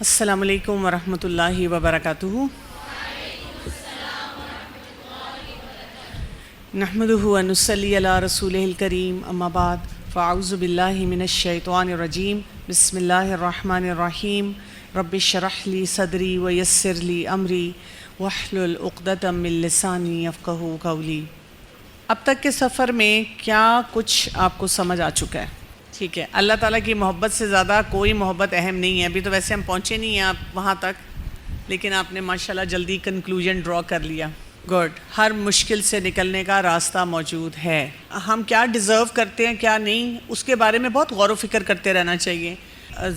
السلام علیکم ورحمۃ اللہ وبرکاتہ۔ نحمدہ ونصلی علی رسولہ الکریم، اما بعد فاعوذ باللہ من الشیطان الرجیم، بسم اللہ الرحمن الرحیم۔ رب اشرح لی صدری ویسر لی امری واحلل عقدۃ من لسانی یفقہوا قولی۔ اب تک کے سفر میں کیا کچھ آپ کو سمجھ آ چکا ہے؟ ٹھیک ہے، اللہ تعالیٰ کی محبت سے زیادہ کوئی محبت اہم نہیں ہے۔ ابھی تو ویسے ہم پہنچے نہیں ہیں آپ وہاں تک، لیکن آپ نے ماشاءاللہ جلدی کنکلوژن ڈرا کر لیا۔ گڈ، ہر مشکل سے نکلنے کا راستہ موجود ہے۔ ہم کیا ڈیزرو کرتے ہیں کیا نہیں، اس کے بارے میں بہت غور و فکر کرتے رہنا چاہیے۔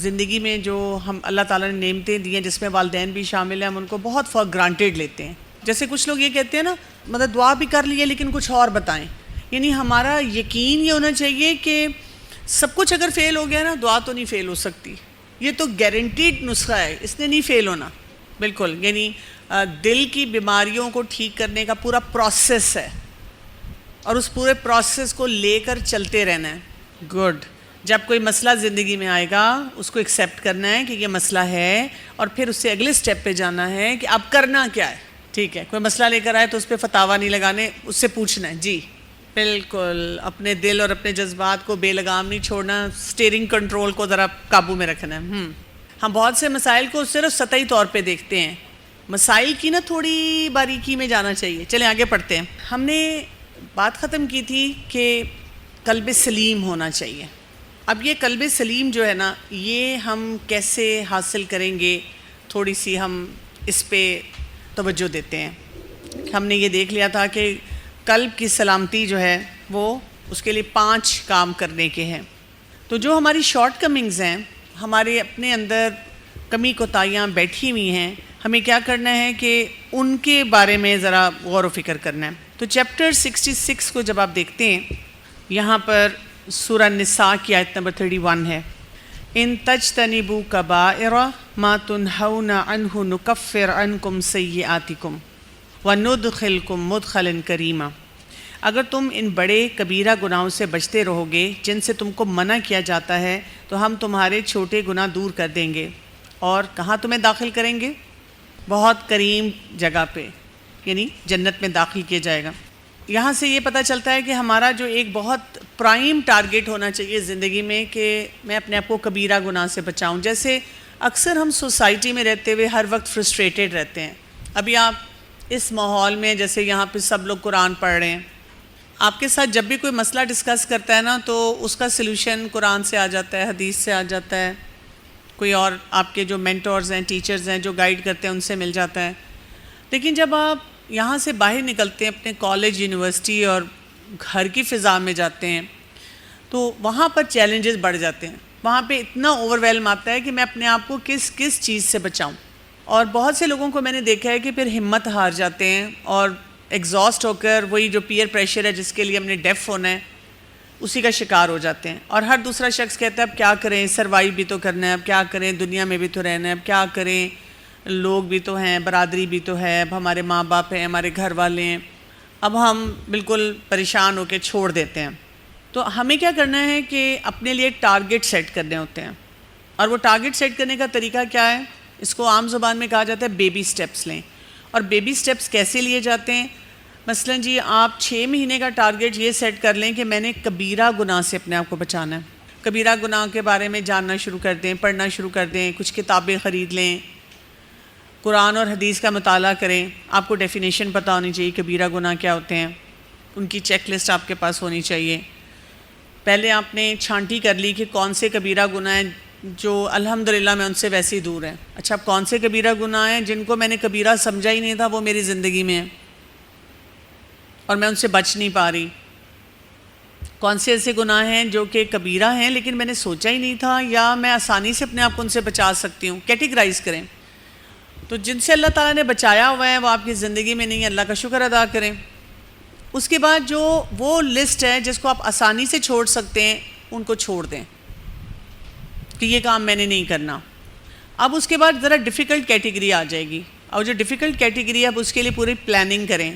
زندگی میں جو ہم اللہ تعالیٰ نے نعمتیں دی ہیں، جس میں والدین بھی شامل ہیں، ہم ان کو بہت فار گرانٹیڈ لیتے ہیں۔ جیسے کچھ لوگ یہ کہتے ہیں نا، مطلب دعا بھی کر لیے لیکن کچھ اور بتائیں۔ یعنی ہمارا یقین یہ ہونا چاہیے کہ سب کچھ اگر فیل ہو گیا نا، دعا تو نہیں فیل ہو سکتی۔ یہ تو گارنٹیڈ نسخہ ہے، اس نے نہیں فیل ہونا۔ بالکل، یعنی دل کی بیماریوں کو ٹھیک کرنے کا پورا پروسیس ہے، اور اس پورے پروسیس کو لے کر چلتے رہنا ہے۔ گڈ، جب کوئی مسئلہ زندگی میں آئے گا، اس کو ایکسیپٹ کرنا ہے کہ یہ مسئلہ ہے، اور پھر اس سے اگلے سٹیپ پہ جانا ہے کہ اب کرنا کیا ہے۔ ٹھیک ہے، کوئی مسئلہ لے کر آئے تو اس پہ فتاویٰ نہیں لگانے، اس سے پوچھنا ہے۔ جی بالکل، اپنے دل اور اپنے جذبات کو بے لگام نہیں چھوڑنا، اسٹیئرنگ کنٹرول کو ذرا قابو میں رکھنا ہے۔ ہم بہت سے مسائل کو صرف سطحی طور پہ دیکھتے ہیں، مسائل کی نا تھوڑی باریکی میں جانا چاہیے۔ چلیں آگے پڑھتے ہیں۔ ہم نے بات ختم کی تھی کہ قلب سلیم ہونا چاہیے۔ اب یہ قلب سلیم جو ہے نا، یہ ہم کیسے حاصل کریں گے، تھوڑی سی ہم اس پہ توجہ دیتے ہیں۔ ہم نے یہ دیکھ لیا تھا کہ قلب کی سلامتی جو ہے وہ اس کے لیے 5 کام کرنے کے ہیں۔ تو جو ہماری شارٹ کمنگز ہیں، ہمارے اپنے اندر کمی کوتاہیاں بیٹھی ہوئی ہیں، ہمیں کیا کرنا ہے کہ ان کے بارے میں ذرا غور و فکر کرنا ہے۔ تو چیپٹر 66 کو جب آپ دیکھتے ہیں، یہاں پر سورہ نساء کی آیت نمبر 31 ہے، ان تجتنبوا کبائر ما تنہون عنہ نکفر عنکم سیئاتکم وندخلکم مدخلا کریما۔ اگر تم ان بڑے کبیرہ گناہوں سے بچتے رہو گے جن سے تم کو منع کیا جاتا ہے، تو ہم تمہارے چھوٹے گناہ دور کر دیں گے، اور کہاں تمہیں داخل کریں گے؟ بہت کریم جگہ پہ، یعنی جنت میں داخل کیا جائے گا۔ یہاں سے یہ پتہ چلتا ہے کہ ہمارا جو ایک بہت پرائم ٹارگٹ ہونا چاہیے زندگی میں، کہ میں اپنے آپ کو کبیرہ گناہ سے بچاؤں۔ جیسے اکثر ہم سوسائٹی میں رہتے ہوئے ہر وقت فرسٹریٹڈ رہتے ہیں۔ ابھی آپ اس ماحول میں، جیسے یہاں پہ سب لوگ قرآن پڑھ رہے ہیں، آپ کے ساتھ جب بھی کوئی مسئلہ ڈسکس کرتا ہے نا، تو اس کا سلوشن قرآن سے آ جاتا ہے، حدیث سے آ جاتا ہے، کوئی اور آپ کے جو مینٹورز ہیں، ٹیچرز ہیں جو گائیڈ کرتے ہیں، ان سے مل جاتا ہے۔ لیکن جب آپ یہاں سے باہر نکلتے ہیں، اپنے کالج، یونیورسٹی اور گھر کی فضا میں جاتے ہیں، تو وہاں پر چیلنجز بڑھ جاتے ہیں۔ وہاں پہ اتنا اوور ویلم آتا ہے کہ میں اپنے آپ کو کس چیز سے بچاؤں۔ اور بہت سے لوگوں کو میں نے دیکھا ہے کہ پھر ہمت ہار جاتے ہیں، اور ایگزاسٹ ہو کر وہی جو پیئر پریشر ہے جس کے لیے ہم نے ڈیف ہونا ہے، اسی کا شکار ہو جاتے ہیں۔ اور ہر دوسرا شخص کہتا ہے اب کیا کریں، سروائیو بھی تو کرنا ہے، اب کیا کریں، دنیا میں بھی تو رہنا ہے، اب کیا کریں، لوگ بھی تو ہیں، برادری بھی تو ہے، اب ہمارے ماں باپ ہیں، ہمارے گھر والے ہیں، اب ہم بالکل پریشان ہو کے چھوڑ دیتے ہیں۔ تو ہمیں کیا کرنا ہے کہ اپنے لیے ٹارگٹ سیٹ کرنے ہوتے ہیں۔ اور وہ ٹارگٹ سیٹ کرنے کا طریقہ کیا ہے؟ اس کو عام زبان میں کہا جاتا ہے بیبی سٹیپس لیں۔ اور بیبی سٹیپس کیسے لیے جاتے ہیں؟ مثلا جی، آپ 6 مہینے کا ٹارگٹ یہ سیٹ کر لیں کہ میں نے کبیرہ گناہ سے اپنے آپ کو بچانا ہے۔ کبیرہ گناہ کے بارے میں جاننا شروع کر دیں، پڑھنا شروع کر دیں، کچھ کتابیں خرید لیں، قرآن اور حدیث کا مطالعہ کریں۔ آپ کو ڈیفینیشن پتہ ہونی چاہیے کبیرہ گناہ کیا ہوتے ہیں، ان کی چیک لسٹ آپ کے پاس ہونی چاہیے۔ پہلے آپ نے چھانٹی کر لی کہ کون سے کبیرہ گناہ ہیں جو الحمدللہ میں ان سے ویسے ہی دور ہیں۔ اچھا، اب کون سے کبیرہ گناہ ہیں جن کو میں نے کبیرہ سمجھا ہی نہیں تھا، وہ میری زندگی میں ہیں اور میں ان سے بچ نہیں پا رہی؟ کون سے ایسے گناہ ہیں جو کہ کبیرہ ہیں لیکن میں نے سوچا ہی نہیں تھا، یا میں آسانی سے اپنے آپ کو ان سے بچا سکتی ہوں؟ کیٹیگرائز کریں۔ تو جن سے اللہ تعالیٰ نے بچایا ہوا ہے وہ آپ کی زندگی میں نہیں ہے، اللہ کا شکر ادا کریں۔ اس کے بعد جو وہ لسٹ ہے جس کو آپ آسانی سے چھوڑ سکتے ہیں، ان کو چھوڑ دیں کہ یہ کام میں نے نہیں کرنا۔ اب اس کے بعد ذرا ڈیفیکلٹ کیٹیگری آ جائے گی، اور جو ڈیفیکلٹ کیٹیگری ہے اب اس کے لیے پوری پلاننگ کریں۔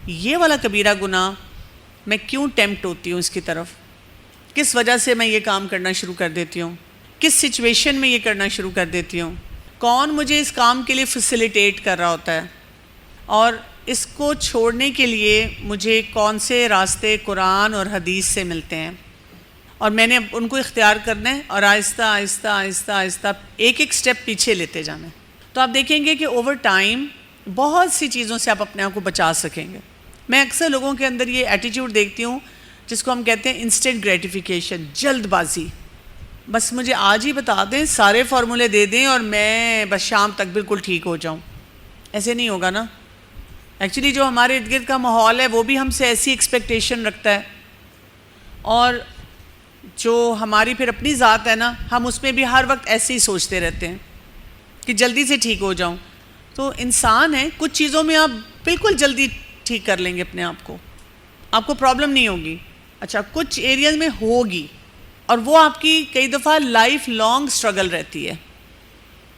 یہ والا کبیرہ گناہ میں کیوں ٹیمپٹ ہوتی ہوں اس کی طرف، کس وجہ سے میں یہ کام کرنا شروع کر دیتی ہوں، کس سچویشن میں یہ کرنا شروع کر دیتی ہوں، کون مجھے اس کام کے لیے فیسیلیٹیٹ کر رہا ہوتا ہے، اور اس کو چھوڑنے کے لیے مجھے کون سے راستے قرآن اور حدیث سے ملتے ہیں، اور میں نے ان کو اختیار کرنا ہے اور آہستہ آہستہ آہستہ آہستہ ایک ایک سٹیپ پیچھے لیتے جانا ہے۔ تو آپ دیکھیں گے کہ اوور ٹائم بہت سی چیزوں سے آپ اپنے آپ کو بچا سکیں گے۔ میں اکثر لوگوں کے اندر یہ ایٹیٹیوڈ دیکھتی ہوں جس کو ہم کہتے ہیں انسٹنٹ گریٹیفیکیشن، جلد بازی۔ بس مجھے آج ہی بتا دیں، سارے فارمولے دے دیں اور میں بس شام تک بالکل ٹھیک ہو جاؤں۔ ایسے نہیں ہوگا نا۔ ایکچولی جو ہمارے ارد گرد کا ماحول ہے وہ بھی ہم سے ایسی ایکسپیکٹیشن رکھتا ہے، اور جو ہماری پھر اپنی ذات ہے نا، ہم اس میں بھی ہر وقت ایسے ہی سوچتے رہتے ہیں کہ جلدی سے ٹھیک ہو جاؤں۔ تو انسان ہے، کچھ چیزوں میں آپ بالکل جلدی ٹھیک کر لیں گے اپنے آپ کو، آپ کو پرابلم نہیں ہوگی۔ اچھا، کچھ ایریاز میں ہوگی، اور وہ آپ کی کئی دفعہ لائف لانگ سٹرگل رہتی ہے،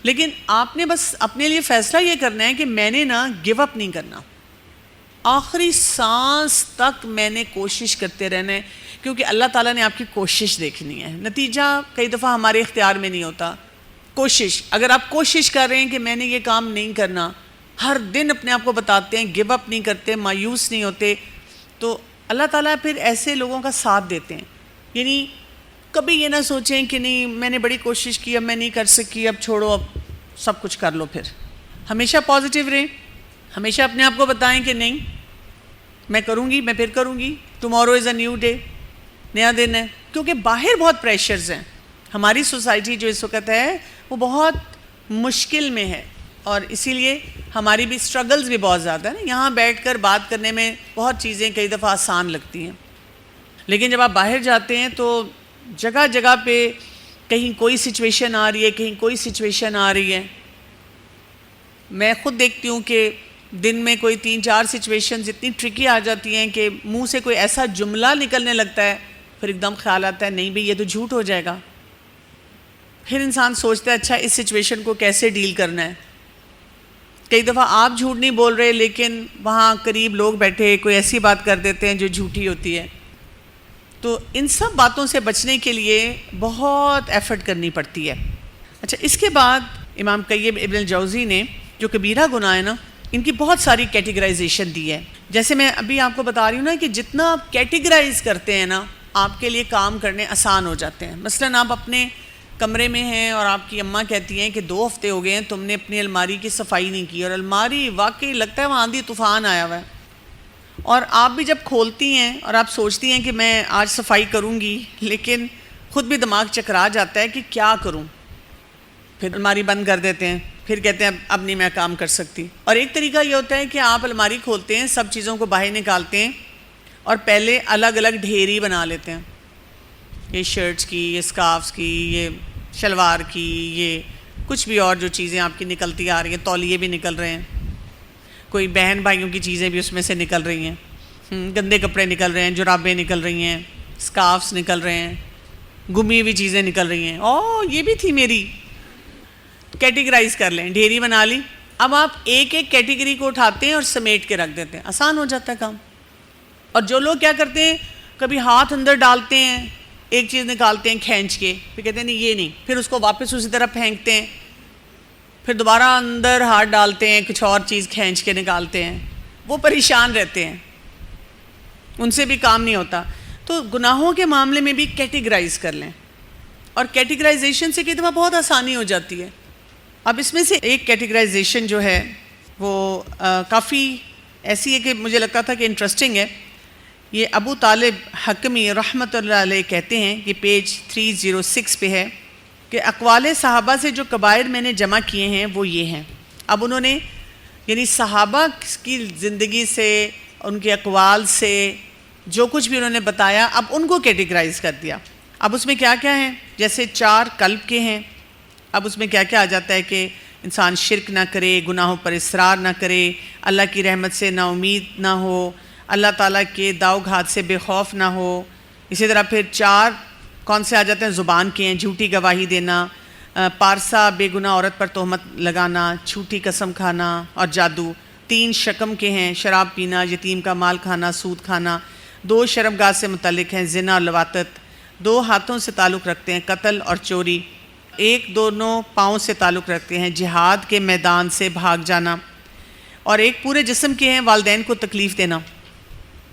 لیکن آپ نے بس اپنے لیے فیصلہ یہ کرنا ہے کہ میں نے نا گیو اپ نہیں کرنا، آخری سانس تک میں نے کوشش کرتے رہنا ہے، کیونکہ اللہ تعالیٰ نے آپ کی کوشش دیکھنی ہے۔ نتیجہ کئی دفعہ ہمارے اختیار میں نہیں ہوتا۔ کوشش، اگر آپ کوشش کر رہے ہیں کہ میں نے یہ کام نہیں کرنا، ہر دن اپنے آپ کو بتاتے ہیں، گیو اپ نہیں کرتے، مایوس نہیں ہوتے، تو اللہ تعالیٰ پھر ایسے لوگوں کا ساتھ دیتے ہیں۔ یعنی کبھی یہ نہ سوچیں کہ نہیں میں نے بڑی کوشش کی، اب میں نہیں کر سکی، اب چھوڑو، اب سب کچھ کر لو۔ پھر ہمیشہ پازیٹیو رہیں، ہمیشہ اپنے آپ کو بتائیں کہ نہیں میں کروں گی، میں پھر کروں گی، tomorrow is a new day, نیا دن ہے۔ کیونکہ باہر بہت پریشرز ہیں، ہماری سوسائٹی جو اس وقت ہے وہ بہت مشکل میں ہے، اور اسی لیے ہماری بھی سٹرگلز بھی بہت زیادہ ہیں۔ یہاں بیٹھ کر بات کرنے میں بہت چیزیں کئی دفعہ آسان لگتی ہیں، لیکن جب آپ باہر جاتے ہیں تو جگہ جگہ پہ کہیں کوئی سچویشن آ رہی ہے، کہیں کوئی سچویشن آ رہی ہے۔ میں خود دیکھتی ہوں کہ دن میں کوئی 3-4 سچویشنز اتنی ٹرکی آ جاتی ہیں کہ منہ سے کوئی ایسا جملہ نکلنے لگتا ہے، پھر ایک دم خیال آتا ہے نہیں بھئی یہ تو جھوٹ ہو جائے گا۔ پھر انسان سوچتا ہے اچھا اس سچویشن کو کیسے ڈیل کرنا ہے۔ کئی دفعہ آپ جھوٹ نہیں بول رہے، لیکن وہاں قریب لوگ بیٹھے کوئی ایسی بات کر دیتے ہیں جو جھوٹی ہوتی ہے۔ تو ان سب باتوں سے بچنے کے لیے بہت ایفرٹ کرنی پڑتی ہے۔ اچھا، اس کے بعد امام قیم ابن الجوزی نے جو کبیرہ گناہ ہے نا، ان کی بہت ساری کیٹیگرائزیشن دی ہے۔ جیسے میں ابھی آپ کو بتا رہی ہوں نا کہ جتنا آپ کیٹیگرائز کرتے ہیں نا، آپ کے لیے کام کرنے آسان ہو جاتے ہیں۔ مثلاً آپ اپنے کمرے میں ہیں اور آپ کی اماں کہتی ہیں کہ 2 ہفتے ہو گئے ہیں تم نے اپنی الماری کی صفائی نہیں کی، اور الماری واقعی لگتا ہے وہاں آندھی طوفان آیا ہوا ہے، اور آپ بھی جب کھولتی ہیں اور آپ سوچتی ہیں کہ میں آج صفائی کروں گی، لیکن خود بھی دماغ چکرا جاتا ہے کہ کیا کروں، پھر الماری بند کر دیتے ہیں، پھر کہتے ہیں اب نہیں میں کام کر سکتی۔ اور ایک طریقہ یہ ہوتا ہے کہ آپ الماری کھولتے ہیں، سب چیزوں کو باہر نکالتے ہیں اور پہلے الگ الگ ڈھیری بنا لیتے ہیں، یہ شرٹس کی، یہ اسکارفس کی، یہ شلوار کی، یہ کچھ بھی اور جو چیزیں آپ کی نکلتی آ رہی ہیں، تولیے بھی نکل رہے ہیں، کوئی بہن بھائیوں کی چیزیں بھی اس میں سے نکل رہی ہیں، گندے کپڑے نکل رہے ہیں، جرابیں نکل رہی ہیں، اسکارفس نکل رہے ہیں، گمی ہوئی چیزیں نکل رہی ہیں، یہ بھی تھی میری۔ کیٹیگرائز کر لیں، ڈھیری بنا لی۔ اب آپ ایک ایک کیٹیگری کو اٹھاتے ہیں اور سمیٹ کے رکھ دیتے ہیں، آسان ہو جاتا ہے کام۔ اور جو لوگ کیا کرتے ہیں، کبھی ہاتھ اندر ڈالتے ہیں، ایک چیز نکالتے ہیں کھینچ کے، پھر کہتے ہیں نہیں یہ نہیں، پھر اس کو واپس اسی طرح پھینکتے ہیں، پھر دوبارہ اندر ہاتھ ڈالتے ہیں، کچھ اور چیز کھینچ کے نکالتے ہیں، وہ پریشان رہتے ہیں، ان سے بھی کام نہیں ہوتا۔ تو گناہوں کے معاملے میں بھی کیٹیگرائز کر لیں، اور کیٹیگرائزیشن سے کئی دفعہ بہت آسانی ہو جاتی ہے۔ اب اس میں سے ایک کیٹیگرائزیشن جو ہے وہ کافی ایسی ہے کہ مجھے لگتا تھا کہ انٹرسٹنگ ہے۔ یہ ابو طالب حکمی رحمۃ اللہ علیہ کہتے ہیں، یہ پیج 306 پہ ہے، کہ اقوال صحابہ سے جو کبائر میں نے جمع کیے ہیں وہ یہ ہیں۔ اب انہوں نے یعنی صحابہ کی زندگی سے، ان کے اقوال سے جو کچھ بھی انہوں نے بتایا، اب ان کو کیٹیگرائز کر دیا۔ اب اس میں کیا کیا ہیں، جیسے 4 قلب کے ہیں۔ اب اس میں کیا کیا آ جاتا ہے کہ انسان شرک نہ کرے، گناہوں پر اصرار نہ کرے، اللہ کی رحمت سے نا امید نہ ہو، اللہ تعالیٰ کے داؤ گھات سے بے خوف نہ ہو۔ اسی طرح پھر 4 کون سے آ جاتے ہیں، زبان کے ہیں، جھوٹی گواہی دینا، پارسا بے گناہ عورت پر تہمت لگانا، جھوٹی قسم کھانا اور جادو۔ 3 شکم کے ہیں، شراب پینا، یتیم کا مال کھانا، سود کھانا۔ 2 شرمگاہ سے متعلق ہیں، زنا اور لواطت۔ 2 ہاتھوں سے تعلق رکھتے ہیں، قتل اور چوری۔ ایک دونوں پاؤں سے تعلق رکھتے ہیں، جہاد کے میدان سے بھاگ جانا، اور ایک پورے جسم کے ہیں والدین کو تکلیف دینا۔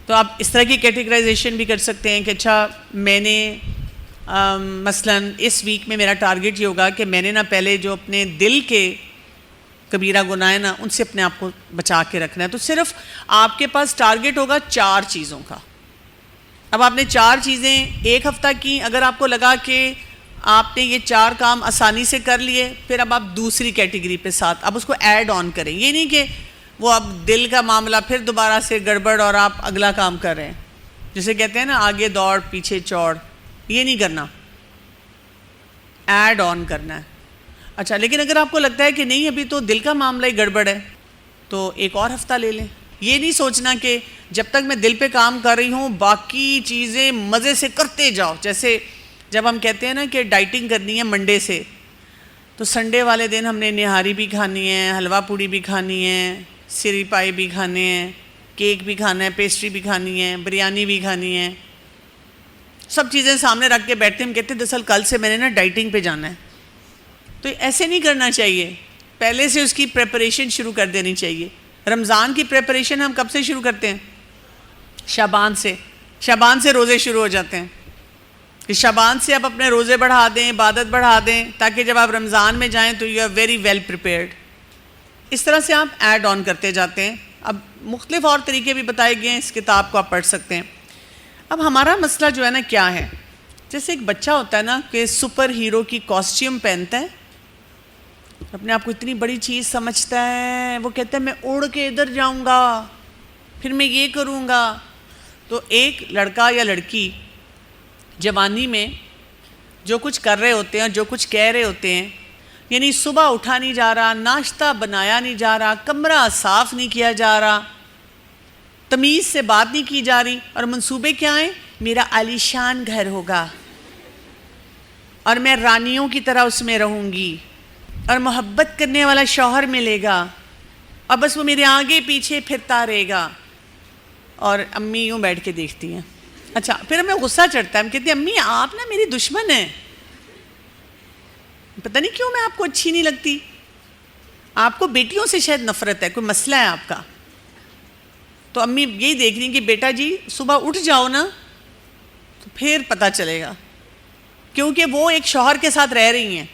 تو آپ اس طرح کی کیٹیگرائزیشن بھی کر سکتے ہیں کہ اچھا میں نے مثلاً اس ویک میں میرا ٹارگٹ یہ ہوگا کہ میں نے پہلے جو اپنے دل کے کبیرہ گناہ نا ان سے اپنے آپ کو بچا کے رکھنا ہے۔ تو صرف آپ کے پاس ٹارگٹ ہوگا 4 چیزوں کا۔ اب آپ نے 4 چیزیں ایک ہفتہ کی، اگر آپ کو لگا کہ آپ نے یہ 4 کام آسانی سے کر لیے، پھر اب آپ دوسری کیٹیگری پہ ساتھ اب اس کو ایڈ آن کریں۔ یہ نہیں کہ وہ اب دل کا معاملہ پھر دوبارہ سے گڑبڑ اور آپ اگلا کام کر رہے ہیں، جسے کہتے ہیں نا آگے دوڑ پیچھے چوڑ، یہ نہیں کرنا، ایڈ آن کرنا ہے۔ اچھا، لیکن اگر آپ کو لگتا ہے کہ نہیں ابھی تو دل کا معاملہ ہی گڑبڑ ہے، تو ایک اور ہفتہ لے لیں۔ یہ نہیں سوچنا کہ جب تک میں دل پہ کام کر رہی ہوں باقی چیزیں مزے سے کرتے جاؤ۔ جیسے جب ہم کہتے ہیں نا کہ ڈائٹنگ کرنی ہے منڈے سے، تو سنڈے والے دن ہم نے نہاری بھی کھانی ہے، حلوہ پوڑی بھی کھانی ہے، سری پائی بھی کھانے ہیں، کیک بھی کھانا ہے، پیسٹری بھی کھانی ہے، بریانی بھی کھانی ہے، سب چیزیں سامنے رکھ کے بیٹھتے ہم کہتے ہیں دراصل کل سے میں نے ڈائٹنگ پہ جانا ہے۔ تو ایسے نہیں کرنا چاہیے، پہلے سے اس کی پریپریشن شروع کر دینی چاہیے۔ رمضان کی پریپریشن ہم کب سے شروع کرتے ہیں؟ شعبان سے۔ شعبان سے روزے شروع ہو جاتے ہیں کہ شعبان سے آپ اپنے روزے بڑھا دیں، عبادت بڑھا دیں، تاکہ جب آپ رمضان میں جائیں تو you are very well prepared. اس طرح سے آپ ایڈ آن کرتے جاتے ہیں۔ اب مختلف اور طریقے بھی بتائے گئے ہیں، اس کتاب کو آپ پڑھ سکتے ہیں۔ اب ہمارا مسئلہ جو ہے نا کیا ہے، جیسے ایک بچہ ہوتا ہے نا کہ سپر ہیرو کی کاسٹیوم پہنتا ہے، اپنے آپ کو اتنی بڑی چیز سمجھتا ہے، وہ کہتا ہے میں اڑ کے ادھر جاؤں گا، پھر میں یہ کروں گا۔ تو ایک لڑکا یا لڑکی جوانی میں جو کچھ کر رہے ہوتے ہیں، جو کچھ کہہ رہے ہوتے ہیں، یعنی صبح اٹھا نہیں جا رہا، ناشتہ بنایا نہیں جا رہا، کمرہ صاف نہیں کیا جا رہا، تمیز سے بات نہیں کی جا رہی، اور منصوبے کیا ہیں؟ میرا عالیشان گھر ہوگا اور میں رانیوں کی طرح اس میں رہوں گی، اور محبت کرنے والا شوہر ملے گا، اور بس وہ میرے آگے پیچھے پھرتا رہے گا۔ اور امی یوں بیٹھ کے دیکھتی ہیں۔ اچھا، پھر ہمیں غصہ چڑھتا ہے، ہم کہتے ہیں امی آپ نا میری دشمن ہیں، پتہ نہیں کیوں میں آپ کو اچھی نہیں لگتی، آپ کو بیٹیوں سے شاید نفرت ہے، کوئی مسئلہ ہے آپ کا۔ تو امی یہی دیکھ رہی ہیں کہ بیٹا جی صبح اٹھ جاؤ نا تو پھر پتہ چلے گا، کیونکہ وہ ایک شوہر کے ساتھ رہ رہی ہیں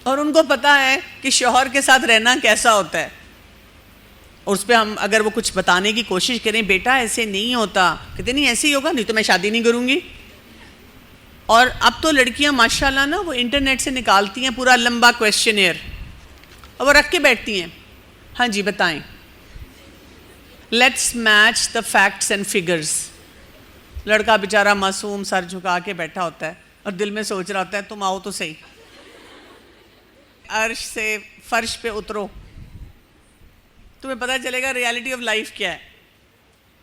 اور ان کو پتہ ہے کہ شوہر کے ساتھ رہنا کیسا ہوتا ہے، اور اس پہ ہم اگر وہ کچھ بتانے کی کوشش کریں بیٹا ایسے نہیں ہوتا، کہتے نہیں ایسے ہی ہوگا، نہیں تو میں شادی نہیں کروں گی۔ اور اب تو لڑکیاں ماشاءاللہ نا وہ انٹرنیٹ سے نکالتی ہیں پورا لمبا کویسچنئر اور وہ رکھ کے بیٹھتی ہیں، ہاں جی بتائیں، let's match the facts and figures. لڑکا بیچارہ معصوم سر جھکا کے بیٹھا ہوتا ہے اور دل میں سوچ رہا ہوتا ہے تم آؤ تو صحیح، عرش سے فرش پہ اترو، تمہیں پتہ چلے گا ریالٹی آف لائف کیا ہے۔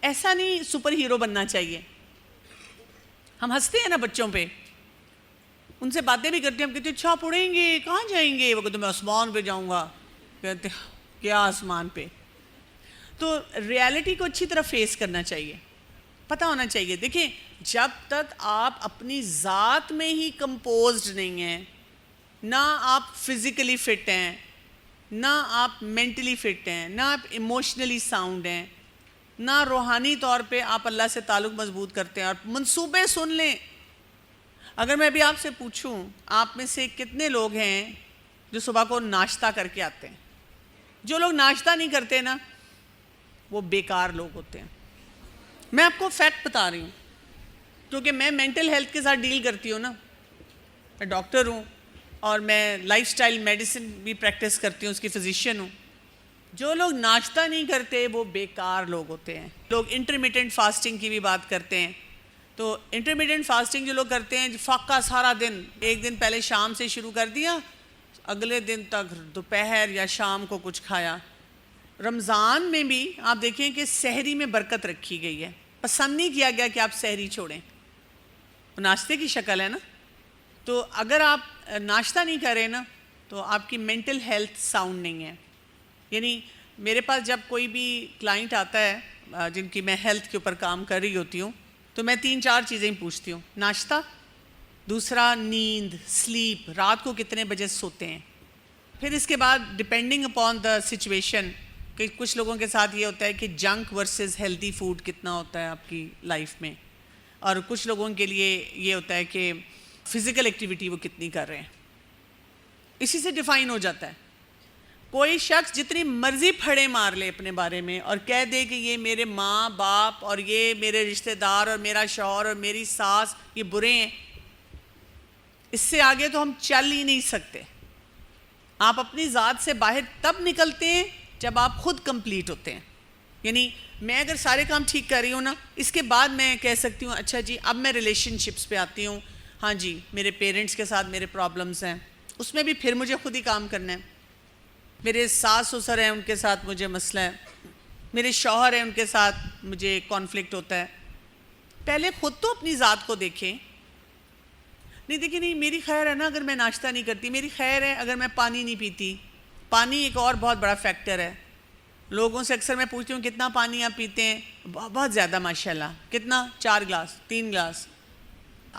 ایسا نہیں سپر ہیرو بننا چاہیے۔ ہم ہنستے ہیں نا بچوں پہ، ان سے باتیں بھی کرتے ہیں، ہم کہتے ہیں اچھا پڑھیں گے کہاں جائیں گے، وہ کہتے ہیں میں آسمان پہ جاؤں گا، کہتے ہیں کیا آسمان پہ۔ تو ریالٹی کو اچھی طرح فیس کرنا چاہیے، پتہ ہونا چاہیے۔ دیکھیں جب تک آپ اپنی ذات میں ہی کمپوزڈ نہیں ہیں، نہ آپ فزیکلی فٹ ہیں، نہ آپ مینٹلی فٹ ہیں، نہ آپ ایموشنلی ساؤنڈ ہیں، نہ روحانی طور پہ آپ اللہ سے تعلق مضبوط کرتے ہیں، اور منصوبے سن لیں۔ اگر میں ابھی آپ سے پوچھوں آپ میں سے کتنے لوگ ہیں جو صبح کو ناشتہ کر کے آتے ہیں؟ جو لوگ ناشتہ نہیں کرتے نا وہ بیکار لوگ ہوتے ہیں۔ میں آپ کو فیکٹ بتا رہی ہوں کیونکہ میں مینٹل ہیلتھ کے ساتھ ڈیل کرتی ہوں نا، میں ڈاکٹر ہوں اور میں لائف سٹائل میڈیسن بھی پریکٹس کرتی ہوں، اس کی فزیشین ہوں۔ جو لوگ ناشتہ نہیں کرتے وہ بیکار لوگ ہوتے ہیں۔ لوگ انٹرمیٹنٹ فاسٹنگ کی بھی بات کرتے ہیں، تو انٹرمیٹنٹ فاسٹنگ جو لوگ کرتے ہیں فاقہ سارا دن، ایک دن پہلے شام سے شروع کر دیا، اگلے دن تک دوپہر یا شام کو کچھ کھایا۔ رمضان میں بھی آپ دیکھیں کہ سحری میں برکت رکھی گئی ہے، پسند نہیں کیا گیا کہ آپ سحری چھوڑیں، ناشتے کی شکل ہے نا۔ تو اگر آپ ناشتہ نہیں کریں نا تو آپ کی مینٹل ہیلتھ ساؤنڈ نہیں ہے۔ یعنی میرے پاس جب کوئی بھی کلائنٹ آتا ہے جن کی میں ہیلتھ کے اوپر کام کر رہی ہوتی ہوں تو میں 3-4 چیزیں پوچھتی ہوں، ناشتہ، دوسرا نیند، سلیپ، رات کو کتنے بجے سوتے ہیں. پھر اس کے بعد ڈپینڈنگ اپون دا سچویشن کہ کچھ لوگوں کے ساتھ یہ ہوتا ہے کہ جنک ورسز ہیلدی فوڈ کتنا ہوتا ہے آپ کی لائف میں، اور کچھ لوگوں کے لیے یہ ہوتا ہے کہ فزیکل ایکٹیویٹی وہ کتنی کر رہے ہیں. اسی سے ڈیفائن ہو جاتا ہے. کوئی شخص جتنی مرضی پھڑے مار لے اپنے بارے میں اور کہہ دے کہ یہ میرے ماں باپ اور یہ میرے رشتہ دار اور میرا شوہر اور میری ساس یہ برے ہیں، اس سے آگے تو ہم چل ہی نہیں سکتے. آپ اپنی ذات سے باہر تب نکلتے ہیں جب آپ خود کمپلیٹ ہوتے ہیں. یعنی میں اگر سارے کام ٹھیک کر رہی ہوں نا، اس کے بعد میں کہہ سکتی ہوں اچھا جی اب میں ریلیشن شپس پہ آتی ہوں. ہاں جی میرے پیرنٹس کے ساتھ میرے پرابلمس ہیں، اس میں بھی پھر مجھے خود ہی کام کرنا ہے. میرے ساس سسر ہیں، ان کے ساتھ مجھے مسئلہ ہے. میرے شوہر ہیں، ان کے ساتھ مجھے کانفلکٹ ہوتا ہے. پہلے خود تو اپنی ذات کو دیکھیں. نہیں دیکھیں نہیں میری خیر ہے نا اگر میں ناشتہ نہیں کرتی، میری خیر ہے اگر میں پانی نہیں پیتی. پانی ایک اور بہت بڑا فیکٹر ہے. لوگوں سے اکثر میں پوچھتی ہوں کتنا پانی آپ پیتے ہیں؟ بہت زیادہ ماشاءاللہ. کتنا؟ 4 گلاس، 3 گلاس.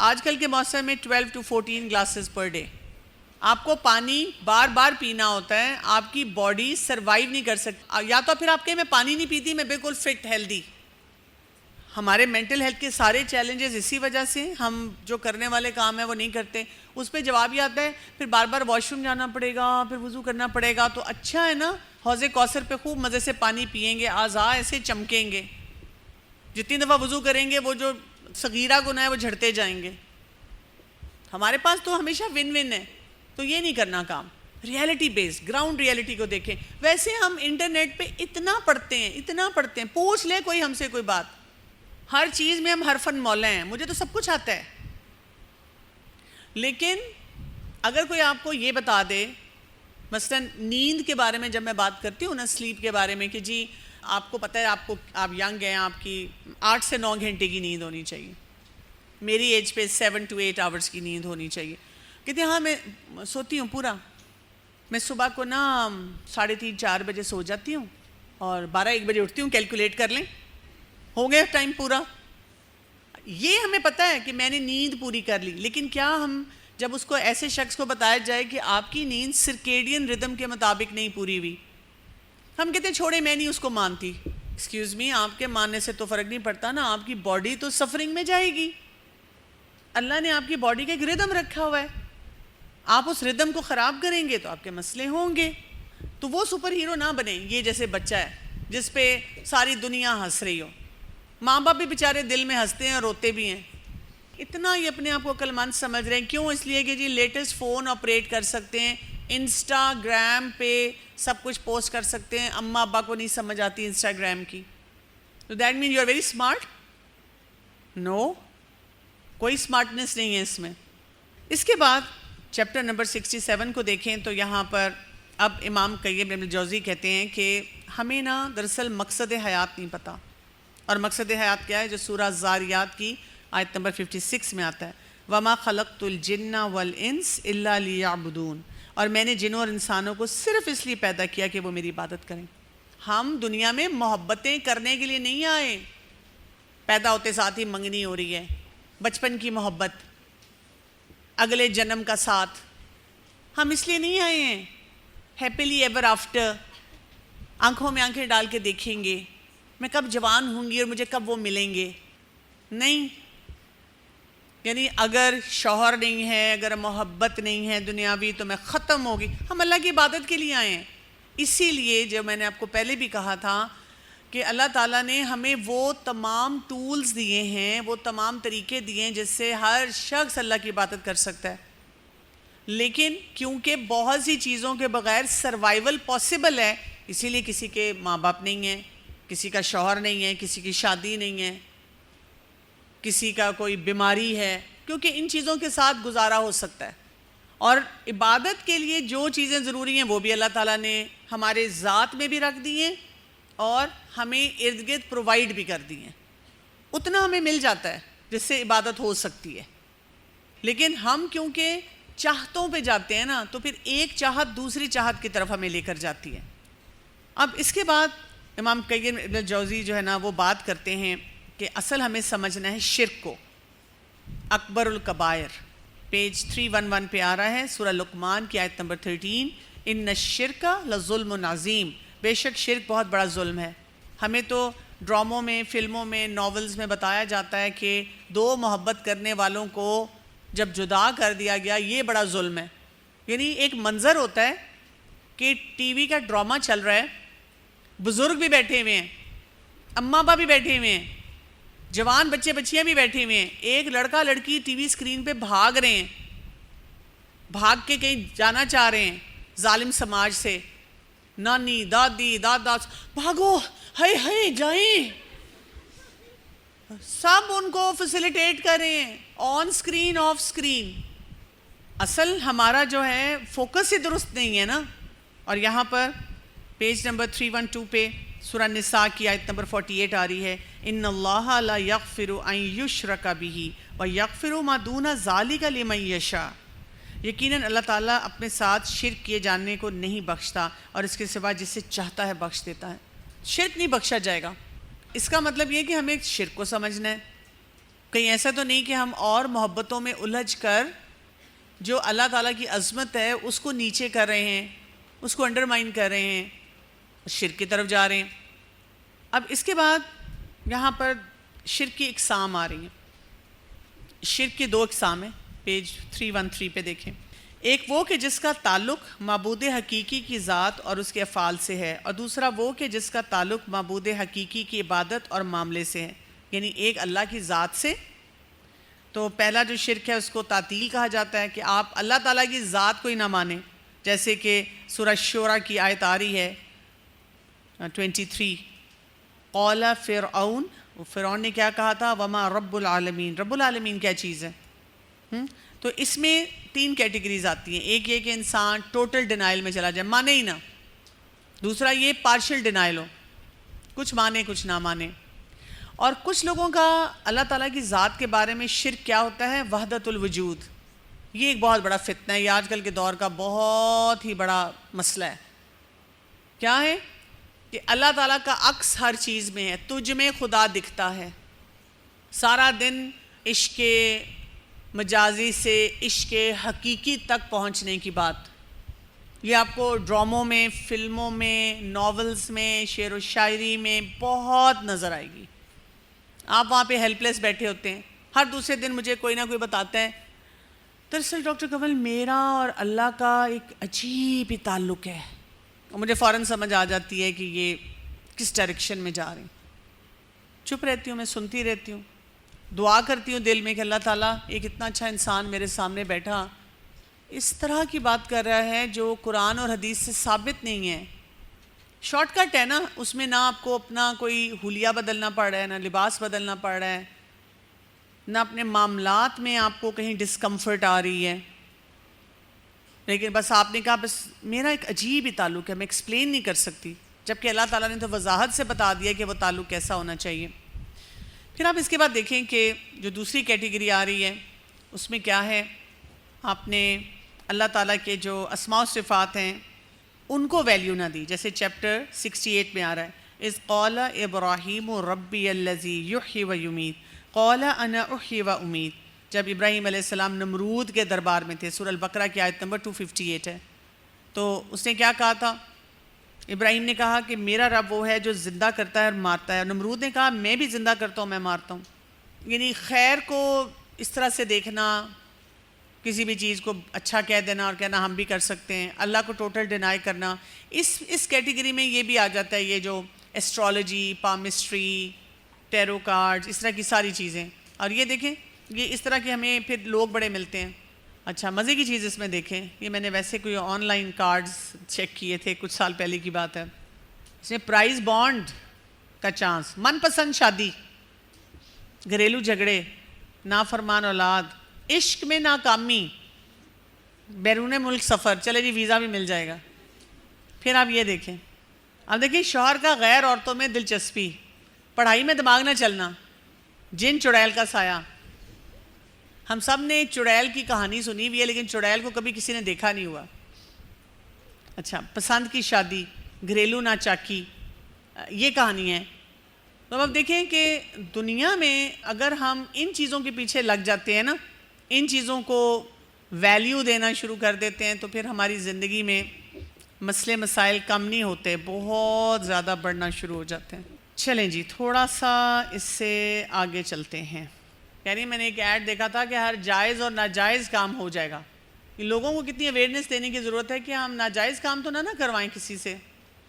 آج کل کے موسم میں 12 to 14 گلاسز پر ڈے. آپ کو پانی بار بار پینا ہوتا ہے. آپ کی باڈی سروائیو نہیں کر سکتی. یا تو پھر آپ کہیں میں پانی نہیں پیتی، میں بالکل فٹ ہیلدی. ہمارے مینٹل ہیلتھ کے سارے چیلنجز اسی وجہ سے ہم جو کرنے والے کام ہیں وہ نہیں کرتے. اس پہ جواب یہ آتا ہے پھر بار بار واش روم جانا پڑے گا، پھر وضو کرنا پڑے گا. تو اچھا ہے نا حوض کوثر پہ خوب مزے سے پانی پئیں گے، اعضاء ایسے چمکیں گے. جتنی دفعہ وضو کریں گے وہ جو صغیرہ گناہ ہے وہ جھڑتے جائیں گے. ہمارے پاس تو ہمیشہ ون ون ہے. تو یہ نہیں کرنا کام. ریالٹی بیس، گراؤنڈ ریالٹی کو دیکھیں. ویسے ہم انٹرنیٹ پہ اتنا پڑھتے ہیں، پوچھ لے کوئی ہم سے کوئی بات. ہر چیز میں ہم حرفن مولا ہیں. مجھے تو سب کچھ آتا ہے. لیکن اگر کوئی آپ کو یہ بتا دے، مثلا نیند کے بارے میں جب میں بات کرتی ہوں نا، سلیپ کے بارے میں، کہ جی آپ کو پتہ ہے آپ ینگ ہیں، آپ کی 8 سے 9 گھنٹے کی نیند ہونی چاہیے. میری ایج پہ 7 to 8 آورس کی نیند ہونی چاہیے. کہتے ہیں ہاں میں سوتی ہوں پورا. میں صبح کو نا 3:30 4 بجے سو جاتی ہوں اور 12 1 بجے اٹھتی ہوں. کیلکولیٹ کر لیں، ہو گیا ٹائم پورا. یہ ہمیں پتہ ہے کہ میں نے نیند پوری کر لی. لیکن کیا ہم جب اس کو ایسے شخص کو بتایا جائے کہ آپ کی نیند سرکیڈین ردم کے مطابق نہیں پوری ہوئی، ہم کہتے ہیں چھوڑے میں نہیں اس کو مانتی. ایکسکیوز می، آپ کے ماننے سے تو فرق نہیں پڑتا نا. آپ کی باڈی تو سفرنگ میں جائے گی. اللہ نے آپ کی باڈی کا ایک ردم رکھا ہوا ہے. آپ اس ردم کو خراب کریں گے تو آپ کے مسئلے ہوں گے. تو وہ سپر ہیرو نہ بنیں. یہ جیسے بچہ ہے جس پہ ساری دنیا ہنس رہی ہو. ماں باپ بھی بیچارے دل میں ہنستے ہیں اور روتے بھی ہیں. اتنا یہ اپنے آپ کو عقل مند سمجھ رہے ہیں. کیوں؟ اس لیے کہ جی لیٹسٹ فون آپریٹ کر سکتے ہیں، انسٹاگرام پہ سب کچھ پوسٹ کر سکتے ہیں. اماں ابا کو نہیں سمجھ آتی انسٹاگرام کی. تو that mean you are very smart? No, کوئی اسمارٹنس نہیں ہے اس میں. اس کے بعد چیپٹر نمبر 67 کو دیکھیں تو یہاں پر اب امام قیم ابن الجوزی کہتے ہیں کہ ہمیں نا دراصل مقصد حیات نہیں پتہ. اور مقصد حیات کیا ہے؟ جو سورہ زاریات کی آیت نمبر 56 میں آتا ہے، وَمَا خَلَقْتُ الْجِنَّ وَالْإِنسَ إِلَّا لِيَعْبُدُونَ. اور میں نے جنوں اور انسانوں کو صرف اس لیے پیدا کیا کہ وہ میری عبادت کریں. ہم دنیا میں محبتیں کرنے کے لیے نہیں آئے. پیدا ہوتے ساتھ ہی منگنی ہو رہی ہے، بچپن کی محبت، اگلے جنم کا ساتھ. ہم اس لیے نہیں آئے ہیں ہیپیلی ایور آفٹر، آنکھوں میں آنکھیں ڈال کے دیکھیں گے میں کب جوان ہوں گی اور مجھے کب وہ ملیں گے. نہیں. یعنی اگر شوہر نہیں ہے، اگر محبت نہیں ہے دنیاوی تو میں ختم ہوگی. ہم اللہ کی عبادت کے لیے آئے ہیں. اسی لیے جو میں نے آپ کو پہلے بھی کہا تھا کہ اللہ تعالیٰ نے ہمیں وہ تمام ٹولز دیے ہیں، وہ تمام طریقے دیے ہیں جس سے ہر شخص اللہ کی عبادت کر سکتا ہے. لیکن کیونکہ بہت سی چیزوں کے بغیر سروائیول پاسبل ہے، اسی لیے کسی کے ماں باپ نہیں ہیں، کسی کا شوہر نہیں ہے، کسی کی شادی نہیں ہے، کسی کا کوئی بیماری ہے، کیونکہ ان چیزوں کے ساتھ گزارا ہو سکتا ہے. اور عبادت کے لیے جو چیزیں ضروری ہیں وہ بھی اللہ تعالیٰ نے ہمارے ذات میں بھی رکھ دی ہیں اور ہمیں ارد گرد پرووائڈ بھی کر دی ہیں. اتنا ہمیں مل جاتا ہے جس سے عبادت ہو سکتی ہے. لیکن ہم کیونکہ چاہتوں پہ جاتے ہیں نا، تو پھر ایک چاہت دوسری چاہت کی طرف ہمیں لے کر جاتی ہے. اب اس کے بعد امام قیم ابن الجوزی جو ہے نا وہ بات کرتے ہیں کہ اصل ہمیں سمجھنا ہے شرک کو، اکبر الکبائر. پیج 311 پہ آ رہا ہے، سورہ لقمان کی آیت نمبر 13، ان الشرک لظلم عظیم، بے شک شرک بہت بڑا ظلم ہے۔ ہمیں تو ڈراموں میں، فلموں میں، ناولز میں بتایا جاتا ہے کہ دو محبت کرنے والوں کو جب جدا کر دیا گیا یہ بڑا ظلم ہے۔ یعنی ایک منظر ہوتا ہے کہ ٹی وی کا ڈرامہ چل رہا ہے، بزرگ بھی بیٹھے ہوئے ہیں، اماں ابا بھی بیٹھے ہوئے ہیں، جوان بچے بچیاں بھی بیٹھے ہوئے ہیں، ایک لڑکا لڑکی ٹی وی اسکرین پہ بھاگ رہے ہیں، بھاگ کے کہیں جانا چاہ رہے ہیں ظالم سماج سے، نانی دادی دادا بھاگو، ہائے ہائے جائیں، سب ان کو فیسیلیٹیٹ کر رہے ہیں آن سکرین آف سکرین۔ اصل ہمارا جو ہے فوکس ہی درست نہیں ہے نا۔ اور یہاں پر پیج نمبر 312 پہ سورہ نساء کی آیت نمبر 48 آ رہی ہے، ان اللہ لا یغفر ان یشرک بہ ویغفر ما دون ذلک لمن یشاء، یقیناً اللہ تعالیٰ اپنے ساتھ شرک کیے جانے کو نہیں بخشتا اور اس کے سوا جسے چاہتا ہے بخش دیتا ہے۔ شرک نہیں بخشا جائے گا، اس کا مطلب یہ کہ ہمیں شرک کو سمجھنا ہے۔ کہیں ایسا تو نہیں کہ ہم اور محبتوں میں الجھ کر جو اللہ تعالیٰ کی عظمت ہے اس کو نیچے کر رہے ہیں، اس کو انڈرمائن کر رہے ہیں، شرک کی طرف جا رہے ہیں۔ اب اس کے بعد یہاں پر شرک کی اقسام آ رہی ہیں۔ شرک کی دو اقسام ہیں، پیج 313 پہ دیکھیں۔ ایک وہ کہ جس کا تعلق معبود حقیقی کی ذات اور اس کے افعال سے ہے، اور دوسرا وہ کہ جس کا تعلق معبود حقیقی کی عبادت اور معاملے سے ہے، یعنی ایک اللہ کی ذات سے۔ تو پہلا جو شرک ہے اس کو تعطیل کہا جاتا ہے کہ آپ اللہ تعالیٰ کی ذات کو ہی نہ مانیں، جیسے کہ سورہ شورى کی آیت آ رہی ہے 23، قال فرعون، فرعون نے کیا کہا تھا، وما رب العالمین، رب العالمین کیا چیز ہے؟ تو اس میں تین کیٹیگریز آتی ہیں، ایک یہ کہ انسان ٹوٹل ڈینائل میں چلا جائے، مانے ہی نہ، دوسرا یہ پارشل ڈینائل ہو، کچھ مانے کچھ نہ مانے، اور کچھ لوگوں کا اللہ تعالیٰ کی ذات کے بارے میں شرک کیا ہوتا ہے، وحدت الوجود۔ یہ ایک بہت بڑا فتنہ ہے، یہ آج کل کے دور کا بہت ہی بڑا مسئلہ ہے۔ کیا ہے کہ اللہ تعالیٰ کا عکس ہر چیز میں ہے، تجھ میں خدا دکھتا ہے، سارا دن عشق مجازی سے عشق حقیقی تک پہنچنے کی بات، یہ آپ کو ڈراموں میں، فلموں میں، ناولز میں، شعر و شاعری میں بہت نظر آئے گی۔ آپ وہاں پہ ہیلپ لیس بیٹھے ہوتے ہیں، ہر دوسرے دن مجھے کوئی نہ کوئی بتاتا ہے دراصل ڈاکٹر کمل میرا اور اللہ کا ایک عجیب ہی تعلق ہے، اور مجھے فوراً سمجھ آ جاتی ہے کہ یہ کس ڈائریکشن میں جا رہے ہیں۔ چپ رہتی ہوں، میں سنتی رہتی ہوں، دعا کرتی ہوں دل میں کہ اللہ تعالیٰ ایک اتنا اچھا انسان میرے سامنے بیٹھا اس طرح کی بات کر رہا ہے جو قرآن اور حدیث سے ثابت نہیں ہے۔ شارٹ کٹ ہے نا، اس میں نہ آپ کو اپنا کوئی حلیہ بدلنا پڑ رہا ہے، نہ لباس بدلنا پڑ رہا ہے، نہ اپنے معاملات میں آپ کو کہیں ڈسکمفرٹ آ رہی ہے، لیکن بس آپ نے کہا بس میرا ایک عجیب ہی تعلق ہے، میں ایکسپلین نہیں کر سکتی، جبکہ اللہ تعالیٰ نے تو وضاحت سے بتا دیا کہ وہ تعلق کیسا ہونا چاہیے۔ پھر آپ اس کے بعد دیکھیں کہ جو دوسری کیٹیگری آ رہی ہے اس میں کیا ہے، آپ نے اللہ تعالیٰ کے جو اسماء و صفات ہیں ان کو ویلیو نہ دی، جیسے چیپٹر 68 میں آ رہا ہے، اذ قال ابراہیم ربی الذی یحیی و یمیت قال انا احیی و امیت، جب ابراہیم علیہ السلام نمرود کے دربار میں تھے، سورہ البقرہ کی آیت نمبر 258 ہے، تو اس نے کیا کہا تھا، ابراہیم نے کہا کہ میرا رب وہ ہے جو زندہ کرتا ہے اور مارتا ہے، اور نمرود نے کہا میں بھی زندہ کرتا ہوں میں مارتا ہوں۔ یعنی خیر کو اس طرح سے دیکھنا، کسی بھی چیز کو اچھا کہہ دینا اور کہنا ہم بھی کر سکتے ہیں، اللہ کو ٹوٹل ڈینائی کرنا، اس کیٹیگری میں یہ بھی آ جاتا ہے، یہ جو ایسٹرالوجی، پامسٹری، ٹیرو کارڈز، اس طرح کی ساری چیزیں۔ اور یہ دیکھیں یہ اس طرح کے ہمیں پھر لوگ بڑے ملتے ہیں۔ اچھا مزے کی چیز اس میں دیکھیں، یہ میں نے ویسے کوئی آن لائن کارڈز چیک کیے تھے، کچھ سال پہلے کی بات ہے، اس میں پرائز بانڈ کا چانس، من پسند شادی، گھریلو جھگڑے، نافرمان اولاد، عشق میں ناکامی، بیرون ملک سفر، چلے جی ویزا بھی مل جائے گا۔ پھر آپ یہ دیکھیں، اب دیکھیں شوہر کا غیر عورتوں میں دلچسپی، پڑھائی میں دماغ نہ چلنا، جن چڑیل کا سایہ۔ ہم سب نے چڑیل کی کہانی سنی ہوئی ہے لیکن چڑیل کو کبھی کسی نے دیکھا نہیں ہوا۔ اچھا پسند کی شادی، گھریلو ناچاکی، یہ کہانی ہے۔ تو اب دیکھیں کہ دنیا میں اگر ہم ان چیزوں کے پیچھے لگ جاتے ہیں نا، ان چیزوں کو ویلیو دینا شروع کر دیتے ہیں تو پھر ہماری زندگی میں مسئلے مسائل کم نہیں ہوتے، بہت زیادہ بڑھنا شروع ہو جاتے ہیں۔ چلیں جی تھوڑا سا اس سے آگے چلتے ہیں۔ یعنی میں نے ایک ایڈ دیکھا تھا کہ ہر جائز اور ناجائز کام ہو جائے گا۔ لوگوں کو کتنی اویئرنیس دینے کی ضرورت ہے کہ ہم ناجائز کام تو نہ کروائیں کسی سے۔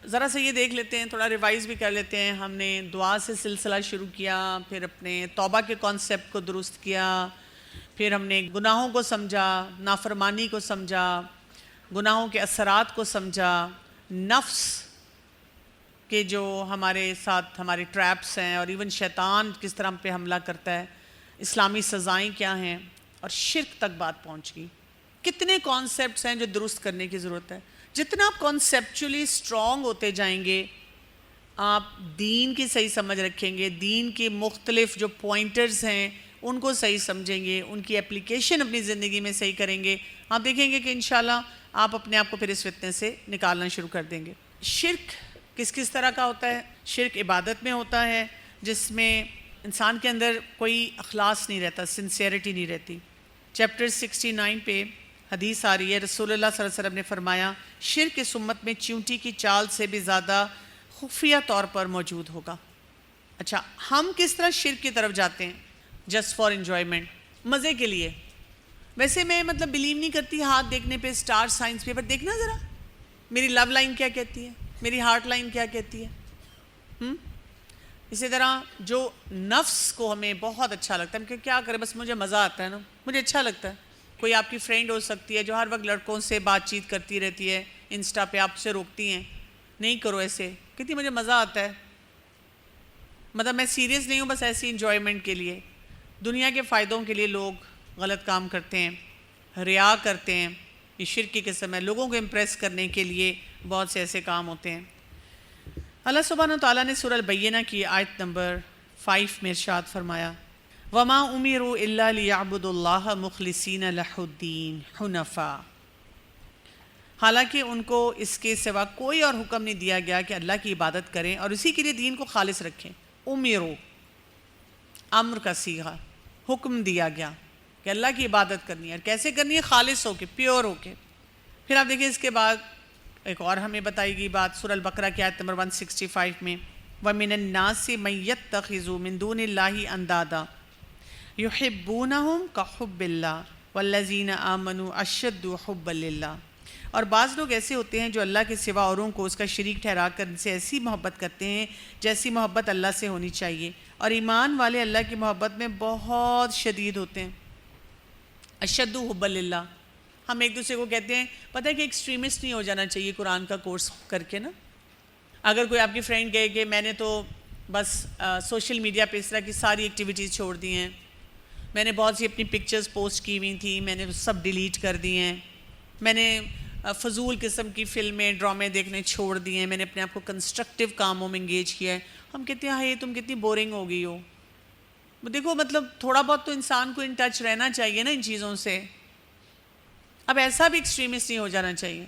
ذرا سا یہ دیکھ لیتے ہیں، تھوڑا ریوائز بھی کر لیتے ہیں۔ ہم نے دعا سے سلسلہ شروع کیا، پھر اپنے توبہ کے کانسیپٹ کو درست کیا، پھر ہم نے گناہوں کو سمجھا، نافرمانی کو سمجھا، گناہوں کے اثرات کو سمجھا، نفس کہ جو ہمارے ساتھ ہمارے ٹریپس ہیں، اور ایون شیطان کس طرح ہم پہ حملہ کرتا ہے، اسلامی سزائیں کیا ہیں، اور شرک تک بات پہنچ گئی۔ کتنے کانسیپٹس ہیں جو درست کرنے کی ضرورت ہے۔ جتنا آپ کانسیپچولی اسٹرانگ ہوتے جائیں گے، آپ دین کی صحیح سمجھ رکھیں گے، دین کے مختلف جو پوائنٹرز ہیں ان کو صحیح سمجھیں گے، ان کی اپلیکیشن اپنی زندگی میں صحیح کریں گے، آپ دیکھیں گے کہ انشاءاللہ آپ اپنے آپ کو پھر اس فتنے سے نکالنا شروع کر دیں گے۔ شرک کس طرح کا ہوتا ہے؟ شرک عبادت میں ہوتا ہے جس میں انسان کے اندر کوئی اخلاص نہیں رہتا، سنسیئرٹی نہیں رہتی۔ چیپٹر 69 پہ حدیث آ رہی ہے، رسول اللہ صلی اللہ علیہ وسلم نے فرمایا شرک اس امت میں چیونٹی کی چال سے بھی زیادہ خفیہ طور پر موجود ہوگا۔ اچھا ہم کس طرح شرک کی طرف جاتے ہیں؟ جسٹ فار انجوائمنٹ، مزے کے لیے۔ ویسے میں بلیو نہیں کرتی ہاتھ دیکھنے پہ، اسٹار سائنس پہ، پر دیکھنا ذرا میری لو لائن کیا کہتی ہے، میری ہارٹ لائن کیا کہتی ہے۔ اسی طرح جو نفس کو ہمیں بہت اچھا لگتا ہے، کہ کیا کرے بس مجھے مزہ آتا ہے نا، مجھے اچھا لگتا ہے۔ کوئی آپ کی فرینڈ ہو سکتی ہے جو ہر وقت لڑکوں سے بات چیت کرتی رہتی ہے، انسٹا پہ آپ سے روکتی ہیں نہیں کرو ایسے، کہتی مجھے مزہ آتا ہے، میں سیریس نہیں ہوں، بس ایسی انجوائمنٹ کے لیے۔ دنیا کے فائدوں کے لیے لوگ غلط کام کرتے ہیں، ریا کرتے ہیں، یہ شرک کی قسم ہے۔ لوگوں کو امپریس کرنے کے لیے بہت سے ایسے کام ہوتے ہیں۔ اللہ سبحانہ وتعالیٰ نے سورہ البینہ کی آیت نمبر 5 میں ارشاد فرمایا وَمَا أُمِرُوا إِلَّا لِيَعْبُدُوا اللَّهَ مُخْلِصِينَ لَهُ الدِّينَ حُنَفَاءَ، حالانکہ ان کو اس کے سوا کوئی اور حکم نہیں دیا گیا کہ اللہ کی عبادت کریں اور اسی کے لیے دین کو خالص رکھیں۔ اُمِرُوا امر کا صیغہ، حکم دیا گیا کہ اللہ کی عبادت کرنی ہے، اور کیسے کرنی ہے؟ خالص ہو کے، پیور ہو کے۔ پھر آپ دیکھیں اس کے بعد ایک اور ہمیں بتائی گئی بات سورہ البقرہ کی آیت نمبر 165 میں وَمِنَ النَّاسِ مَن يَتَّخِذُ مِن دُونِ اللَّهِ أَندَادًا يُحِبُّونَهُمْ كَحُبِّ اللَّهِ وَالَّذِينَ آمَنُوا أَشَدُّ حُبًّا لِلَّهِ، اور بعض لوگ ایسے ہوتے ہیں جو اللہ کے سوا اوروں کو اس کا شریک ٹھہرا کر ان سے ایسی محبت کرتے ہیں جیسی محبت اللہ سے ہونی چاہیے، اور ایمان والے اللہ کی محبت میں بہت شدید ہوتے ہیں۔ اشد حب للہ، ہم ایک دوسرے کو کہتے ہیں، پتہ ہے کہ ایکسٹریمسٹ نہیں ہو جانا چاہیے قرآن کا کورس کر کے نا۔ اگر کوئی آپ کی فرینڈ کہے کہ میں نے تو بس سوشل میڈیا پہ اس طرح کی ساری ایکٹیویٹیز چھوڑ دی ہیں، میں نے بہت سی اپنی پکچرز پوسٹ کی ہوئی تھیں، میں نے سب ڈیلیٹ کر دی ہیں، میں نے فضول قسم کی فلمیں ڈرامے دیکھنے چھوڑ دیے ہیں، میں نے اپنے آپ کو کنسٹرکٹیو کاموں میں انگیج کیا ہے، ہم کہتے ہیں ہاں تم کتنی بورنگ ہو گئی ہو۔ دیکھو تھوڑا بہت تو انسان کو ان ٹچ رہنا چاہیے نا ان چیزوں سے۔ اب ایسا بھی ایکسٹریمسٹ نہیں ہو جانا چاہیے۔